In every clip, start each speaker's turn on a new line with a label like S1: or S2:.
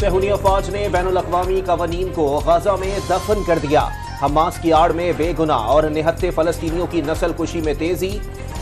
S1: सेहूनी फौज ने बैनुल अक़वामी कवानीन को गजा में दफन कर दिया। हमास की आड़ में बेगुनाह और निहत्ते फलस्तीनियों की नस्ल कुशी में तेजी।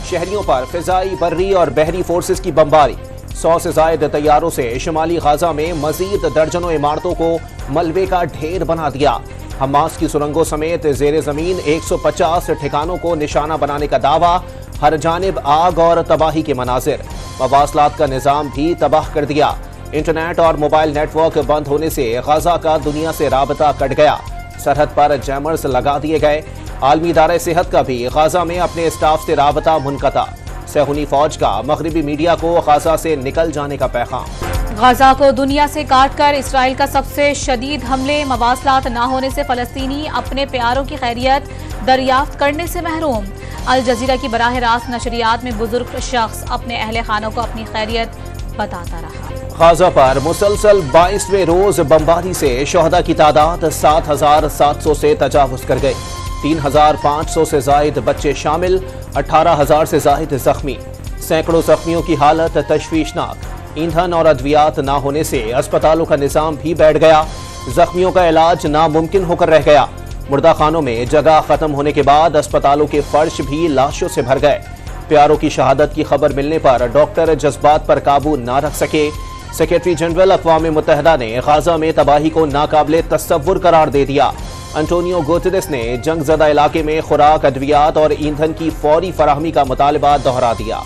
S1: शहरियों पर फिजाई, बर्री और बहरी फोर्सेस की बमबारी। 100 से जायद तैयारों से शुमाली गाजा में मजीद दर्जनों इमारतों को मलबे का ढेर बना दिया। हमास की सुरंगों समेत जेर जमीन 150 ठिकानों को निशाना बनाने का दावा। हर जानिब आग और तबाही के मनाजिर। मवासलात का निजाम भी तबाह कर दिया। इंटरनेट और मोबाइल नेटवर्क बंद होने से गाजा का दुनिया से राबता कट गया। सरहद पर जैमर्स लगा दिए गए। आलमी इदारे सेहत का भी गाजा में अपने स्टाफ से राबता मुनक़ता। सेहूनी फौज का मगरिबी मीडिया को गाजा से निकल जाने का पैगाम।
S2: गाजा को दुनिया से काट कर इसराइल का सबसे शदीद हमले। मवासलात न होने से फलस्तीनी अपने प्यारों की खैरियत दरियाफ्त करने से महरूम। अल जजीरा की बराह रास्त नशरियात में बुजुर्ग शख्स अपने अहले खानों को अपनी खैरियत बताता रहा।
S1: गाजा पर मुसलसल 22वें रोज बमबारी से शहदा की तादाद 7,700 से तजावुज कर गई। 3,500 से जायद बच्चे शामिल। 18,000 से जायद जख्मी। सैकड़ों जख्मियों की हालत तशवीशनाक। ईंधन और अद्वियात न होने से अस्पतालों का निजाम भी बैठ गया। जख्मियों का इलाज नामुमकिन होकर रह गया। मुर्दा खानों में जगह खत्म होने के बाद अस्पतालों के फर्श भी लाशों से भर गए। प्यारों की शहादत की खबर मिलने पर डॉक्टर जज्बात पर काबू न रख सके। सेक्रेटरी जनरल अक़वाम मुत्तहिदा ने गाजा में तबाही को नाकाबिले तस्वुर करार दे दिया। अंटोनियो गुतेरेस ने जंग ज़दा इलाके में खुराक, अद्वियात और ईंधन की फौरी फराहमी का मुतालबा दोहरा दिया।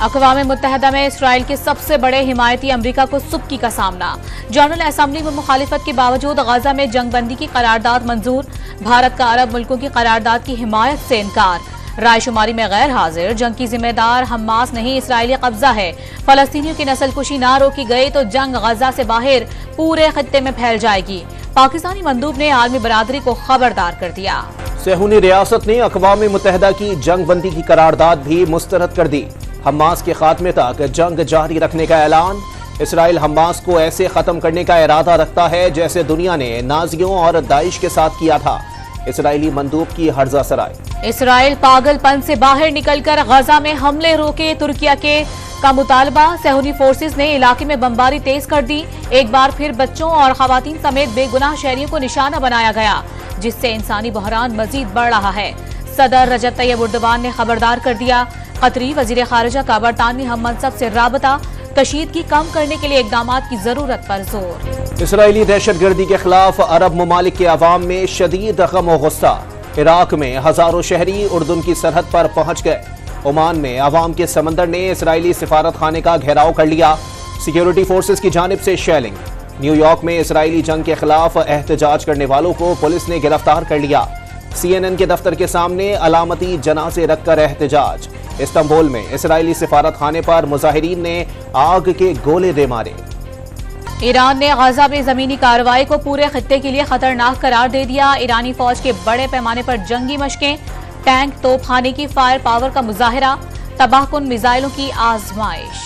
S2: अक़वाम मुत्तहिदा में इसराइल के सबसे बड़े हिमायती अमरीका को सुबकी का सामना। जनरल असम्बली में मुखालिफत के बावजूद गाजा में जंगबंदी की करारदाद मंजूर। भारत का अरब मुल्कों की करारदाद की हिमायत से इनकार। रायशुमारी में गैर हाजिर। जंग की जिम्मेदार हमास नहीं, इसराइली कब्जा है। फलस्तीनियों की नस्ल कुशी ना रोकी गई तो जंग गजा से बाहर पूरे खत्ते में फैल जाएगी। पाकिस्तानी मंदूब ने आलमी बरादरी को खबरदार कर दिया।
S1: सेहूनी रियासत ने अक़वाम मुत्तहिदा की जंग बंदी की करारदाद भी मुस्तरद कर दी। हमास के खात्मे तक जंग जारी रखने का ऐलान। इसराइल हमास को ऐसे खत्म करने का इरादा रखता है जैसे दुनिया ने नाजियों और दाइश के साथ किया था। इसराइली मंदूब की हर्जा सराय।
S2: इसराइल पागलपन से बाहर निकलकर गजा में हमले रोके। तुर्किया के का मुतालबा। सेहूनी फोर्सेस ने इलाके में बमबारी तेज कर दी। एक बार फिर बच्चों और खवातीन समेत बेगुनाह शहरियों को निशाना बनाया गया, जिससे इंसानी बहरान मजीद बढ़ रहा है। सदर रजब तैयब एर्दोगान ने खबरदार कर दिया। कतरी वजीर खारिजा का बरतानवी हम मनसब से राबता। कशीदगी कम करने के लिए इकदाम की जरूरत पर जोर।
S1: इसराइली दहशतगर्दी के खिलाफ अरब ममालिक के अवाम में शदीद गम और गुस्सा। इराक में हजारों शहरी उर्दुन की सरहद पर पहुंच गए। ओमान में अवाम के समंदर ने इसराइली सिफारत खाने का घेराव कर लिया। सिक्योरिटी फोर्सेस की जानिब से शेलिंग। न्यूयॉर्क में इसराइली जंग के खिलाफ एहतजाज करने वालों को पुलिस ने गिरफ्तार कर लिया। CNN के दफ्तर के सामने अलामती जनाजे रखकर एहतजाज। इस्तांबुल में इसराइली सिफारत खाने पर मुजाहिरीन ने आग के गोले दे मारे।
S2: ईरान ने गाजा में जमीनी कार्रवाई को पूरे खित्ते के लिए खतरनाक करार दे दिया। ईरानी फौज के बड़े पैमाने पर जंगी मशकें, टैंक, तोपखाने की फायर पावर का मुजाहिरा, तबाहकुन मिसाइलों की आजमाइश।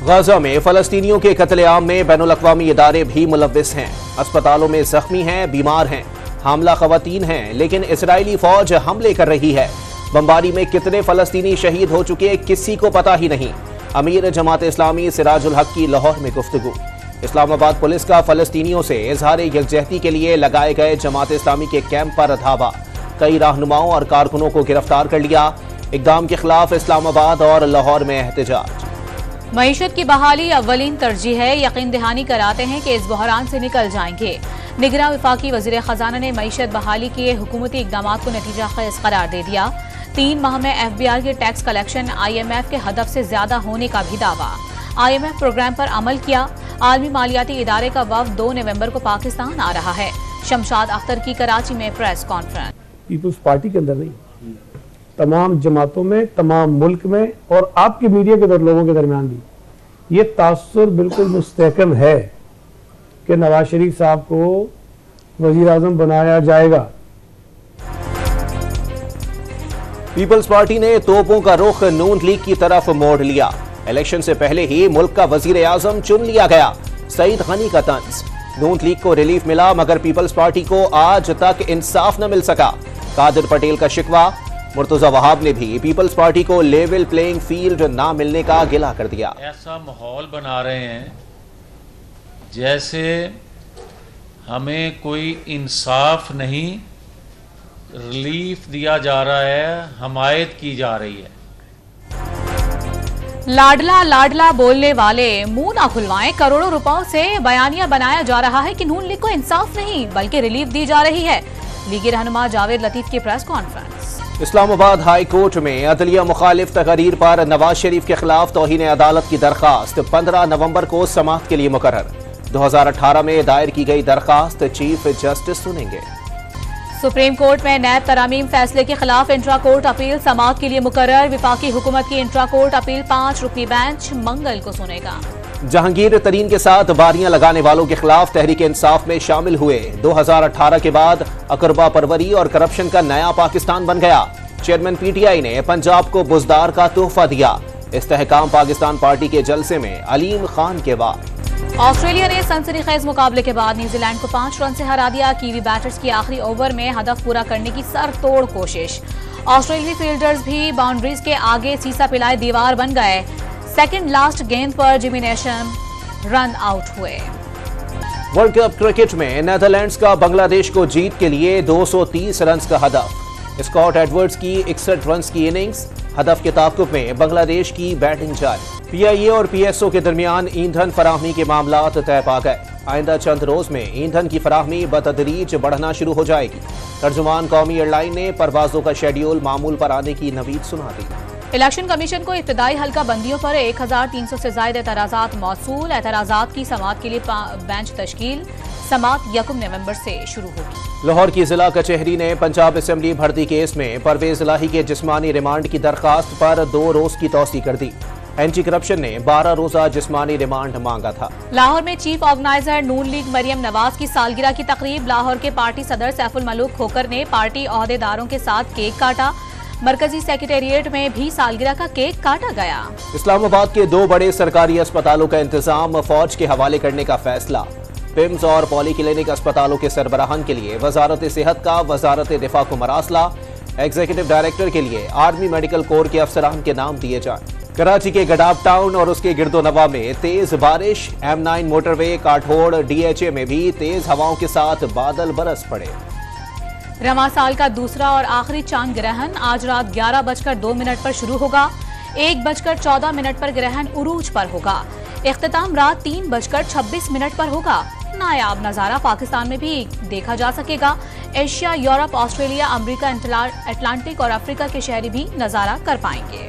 S1: गाजा में फलस्तीनियों के कत्लेआम में बैनुल अक़वामी इदारे भी मुलव्विस हैं। अस्पतालों में जख्मी हैं, बीमार हैं, हामला खवातीन हैं, लेकिन इसराइली फौज हमले कर रही है। बमबारी में कितने फलस्तीनी शहीद हो चुके किसी को पता ही नहीं। अमीर जमात इस्लामी सिराजुल हक की लाहौर में गुफ्तगू। इस्लामाबाद पुलिस का फलस्तीनियों से इजहार यकजहती के लिए लगाए गए जमात इस्लामी के कैंप पर धावा। कई रहनुमाओं और कारकुनों को गिरफ्तार कर लिया। इक़दाम के खिलाफ इस्लामाबाद और लाहौर में एहतजाज।
S2: मईशत की बहाली अव्वलीन तरजीह है। यकीन दहानी कराते हैं कि इस बहरान से निकल जाएंगे। निगरान वफाकी वज़ीर ख़जाना ने मईशत बहाली के हुकूमती इक़दामात को नतीजा खेज़ करार दे दिया। 3 माह में FBR के टैक्स कलेक्शन IMF के हदफ से ज्यादा होने का भी दावा। IMF प्रोग्राम पर अमल किया। आलमी मालियाती इदारे का वफ़द 2 नवंबर को पाकिस्तान आ रहा है। शमशाद अख्तर की कराची में प्रेस कॉन्फ्रेंस।
S3: पीपल्स पार्टी के अंदर नहीं, तमाम जमातों में, तमाम मुल्क में और आपके मीडिया के लोगों के दरमियान भी ये तासुर बिल्कुल मुस्तहकम है कि नवाज शरीफ साहब को वजीर आजम बनाया जाएगा।
S1: पीपल्स पार्टी ने तोपों का रुख नून लीग की तरफ मोड़ लिया। इलेक्शन से पहले ही मुल्क का वजीर आजम चुन लिया गया। सईद गनी का तंज। नून लीग को रिलीफ मिला मगर पीपल्स पार्टी को आज तक इंसाफ न मिल सका। कादिर पटेल का शिकवा। मुर्तजा वहाब ने भी पीपल्स पार्टी को लेवल प्लेइंग फील्ड ना मिलने का गिला कर दिया।
S4: ऐसा माहौल बना रहे हैं जैसे हमें कोई इंसाफ नहीं, रिलीफ दिया जा रहा है, हमायत की जा रही है।
S2: लाडला लाडला बोलने वाले मुंह ना खुलवाएं, करोड़ों रुपयों से बयानिया बनाया जा रहा है कि नून लीग को इंसाफ नहीं बल्कि रिलीफ दी जा रही है। लीगी रहनुमा जावेद लतीफ की press conference.
S1: Islamabad high court में अदलिया मुखालिफ तकरीर पर नवाज शरीफ के खिलाफ तौहीन अदालत की दरखास्त 15 नवंबर को समाअत के लिए मुकर्रर। 2018 में दायर की गई दरखास्त चीफ जस्टिस सुनेंगे।
S2: सुप्रीम कोर्ट में नैब तरामीम फैसले के खिलाफ इंट्रा कोर्ट अपील समाअत के लिए मुकर्रर। विफाकी हुकूमत की इंट्रा कोर्ट अपील 5 रुकनी बेंच मंगल को सुनेगा।
S1: जहांगीर तरीन के साथ बारियां लगाने वालों के खिलाफ तहरीक इंसाफ में शामिल हुए। 2018 के बाद अकरबा परवरी और करप्शन का नया पाकिस्तान बन गया। चेयरमैन पीटीआई ने पंजाब को बुजदार का तोहफा दिया। इस्तेहकाम पाकिस्तान पार्टी के जलसे में अलीम खान के बाद।
S2: ऑस्ट्रेलिया ने सनसनीखेज मुकाबले के बाद न्यूजीलैंड को 5 रन से हरा दिया। कीवी बैटर्स की आखिरी ओवर में हदफ पूरा करने की सरतोड़ कोशिश। ऑस्ट्रेलियाई फील्डर्स भी बाउंड्रीज के आगे सीसा पिलाए दीवार बन गए। सेकंड लास्ट गेंद पर जिमी नेशम रन आउट हुए।
S1: वर्ल्ड कप क्रिकेट में नेदरलैंड्स का बांग्लादेश को जीत के लिए 230 रन का हदफ। स्कॉट एडवर्ड्स की 61 रन की इनिंग्स। हदफ के ताक़ुब में बांग्लादेश की बैटिंग जारी। पीआईए और पीएसओ के दरमियान ईंधन फराहमी के मामलात तय पा गए। आइंदा चंद रोज में ईंधन की फराहमी बतदरीज बढ़ना शुरू हो जाएगी। तर्जुमान कौमी एयरलाइन ने परवाजों का शेड्यूल मामूल पर आने की नवीद सुना दी।
S2: इलेक्शन कमीशन को इब्तदाई हल्का बंदियों पर 1300 से ज्यादा एतराजात मौसूल। एतराजात की समाअत के लिए बेंच तश्कील। समाअत 1 नवंबर से शुरू होगी।
S1: लाहौर की जिला कचहरी ने पंजाब असेंबली भर्ती केस में परवेज इलाही के जिस्मानी रिमांड की दरखास्त पर 2 रोज की तौसी कर दी। एंटी करप्शन ने 12 रोजा जिस्मानी रिमांड मांगा था।
S2: लाहौर में चीफ ऑर्गेनाइजर नून लीग मरियम नवाज की सालगिरह की तकरीब। लाहौर के पार्टी सदर सैफुल मलूक खोकर ने पार्टी ओहदेदारों के साथ केक काटा। मरकजी सेक्रेटेरिएट में भी सालगिरह का केक काटा गया।
S1: इस्लामाबाद के 2 बड़े सरकारी अस्पतालों का इंतजाम फौज के हवाले करने का फैसला। पिम्स और पॉली क्लिनिक अस्पतालों के सरबराहान के लिए वजारत सेहत का वजारत दिफा को मरासला। एग्जीक्यूटिव डायरेक्टर के लिए आर्मी मेडिकल कोर के अफसरान के नाम दिए जाए। कराची के गडाब टाउन और उसके गिरदोनवा में तेज बारिश। M9 मोटरवे काठोड़ DHA में भी तेज हवाओं के साथ बादल बरस पड़े।
S2: रमा साल का दूसरा और आखिरी चांद ग्रहण आज रात 11:02 पर शुरू होगा। 1:14 पर ग्रहण उरूज पर होगा। इख्तिताम रात 3:26 पर होगा। नायाब नजारा पाकिस्तान में भी देखा जा सकेगा। Asia, Europe, Australia, America, Atlantic और अफ्रीका के शहरी भी नजारा कर पाएंगे।